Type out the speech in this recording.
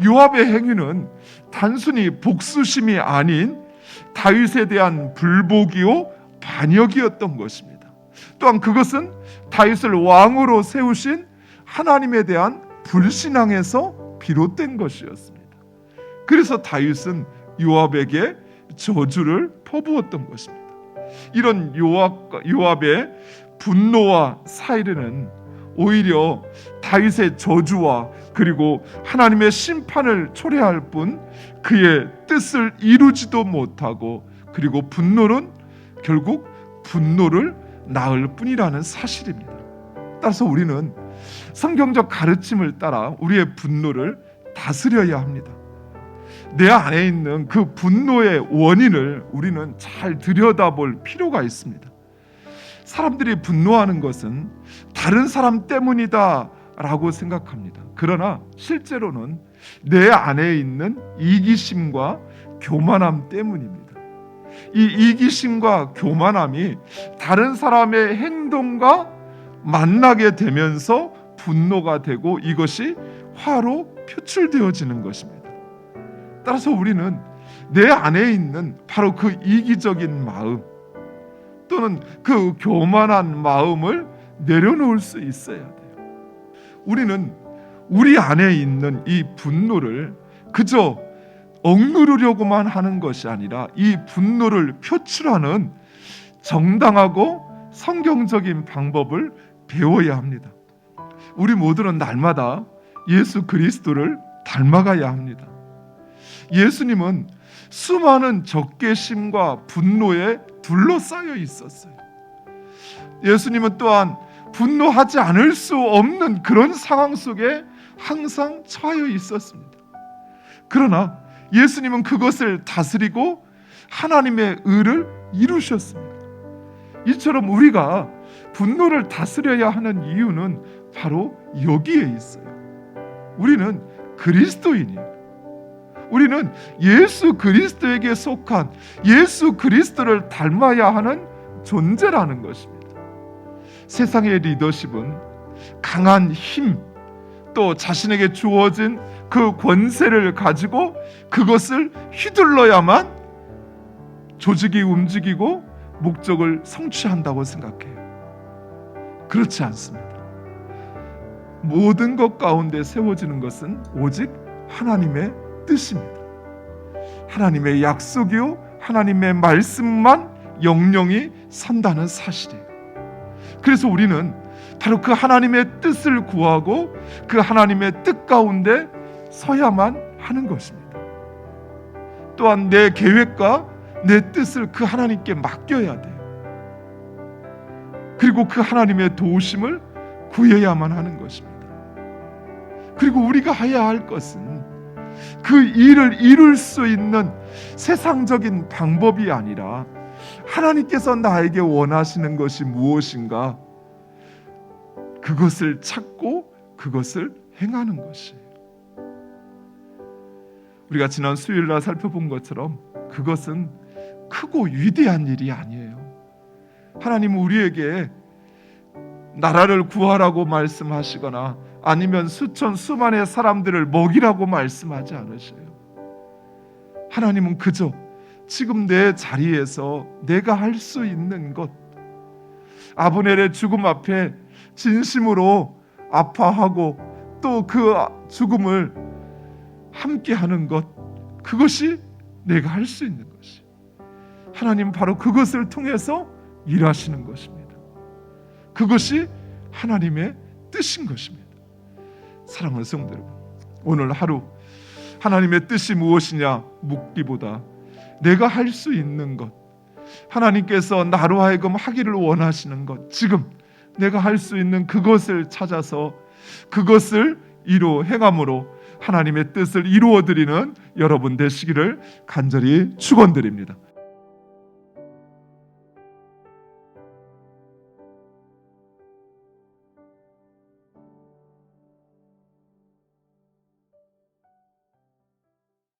요압의 행위는 단순히 복수심이 아닌 다윗에 대한 불복이요 반역이었던 것입니다. 또한 그것은 다윗을 왕으로 세우신 하나님에 대한 불신앙에서 비롯된 것이었습니다. 그래서 다윗은 요압에게 저주를 퍼부었던 것입니다. 이런 요압의 분노와 사이르는 오히려 다윗의 저주와 그리고 하나님의 심판을 초래할 뿐 그의 뜻을 이루지도 못하고, 그리고 분노는 결국 분노를 낳을 뿐이라는 사실입니다. 따라서 우리는 성경적 가르침을 따라 우리의 분노를 다스려야 합니다. 내 안에 있는 그 분노의 원인을 우리는 잘 들여다볼 필요가 있습니다. 사람들이 분노하는 것은 다른 사람 때문이다 라고 생각합니다. 그러나 실제로는 내 안에 있는 이기심과 교만함 때문입니다. 이 이기심과 교만함이 다른 사람의 행동과 만나게 되면서 분노가 되고 이것이 화로 표출되어지는 것입니다. 따라서 우리는 내 안에 있는 바로 그 이기적인 마음 또는 그 교만한 마음을 내려놓을 수 있어야 돼요. 우리는 우리 안에 있는 이 분노를 그저 억누르려고만 하는 것이 아니라 이 분노를 표출하는 정당하고 성경적인 방법을 배워야 합니다. 우리 모두는 날마다 예수 그리스도를 닮아가야 합니다. 예수님은 수많은 적개심과 분노에 둘러싸여 있었어요. 예수님은 또한 분노하지 않을 수 없는 그런 상황 속에 항상 처해 있었습니다. 그러나 예수님은 그것을 다스리고 하나님의 의를 이루셨습니다. 이처럼 우리가 분노를 다스려야 하는 이유는 바로 여기에 있어요. 우리는 그리스도인이에요. 우리는 예수 그리스도에게 속한 예수 그리스도를 닮아야 하는 존재라는 것입니다. 세상의 리더십은 강한 힘, 또 자신에게 주어진 그 권세를 가지고 그것을 휘둘러야만 조직이 움직이고 목적을 성취한다고 생각해요. 그렇지 않습니다. 모든 것 가운데 세워지는 것은 오직 하나님의 뜻입니다. 하나님의 약속이요 하나님의 말씀만 영영이 선다는 사실이에요. 그래서 우리는 바로 그 하나님의 뜻을 구하고 그 하나님의 뜻 가운데 서야만 하는 것입니다. 또한 내 계획과 내 뜻을 그 하나님께 맡겨야 돼요. 그리고 그 하나님의 도우심을 구해야만 하는 것입니다. 그리고 우리가 해야 할 것은 그 일을 이룰 수 있는 세상적인 방법이 아니라 하나님께서 나에게 원하시는 것이 무엇인가 그것을 찾고 그것을 행하는 것이에요. 우리가 지난 수요일날 살펴본 것처럼 그것은 크고 위대한 일이 아니에요. 하나님은 우리에게 나라를 구하라고 말씀하시거나 아니면 수천 수만의 사람들을 먹이라고 말씀하지 않으셔요. 하나님은 그저 지금 내 자리에서 내가 할 수 있는 것, 아브넬의 죽음 앞에 진심으로 아파하고 또 그 죽음을 함께하는 것, 그것이 내가 할 수 있는 것이 하나님 바로 그것을 통해서 일하시는 것입니다. 그것이 하나님의 뜻인 것입니다. 사랑하는 성도 여러분, 오늘 하루 하나님의 뜻이 무엇이냐 묻기보다 내가 할 수 있는 것, 하나님께서 나로 하여금 하기를 원하시는 것, 지금 내가 할 수 있는 그것을 찾아서 그것을 행함으로 하나님의 뜻을 이루어드리는 여러분 되시기를 간절히 축원드립니다.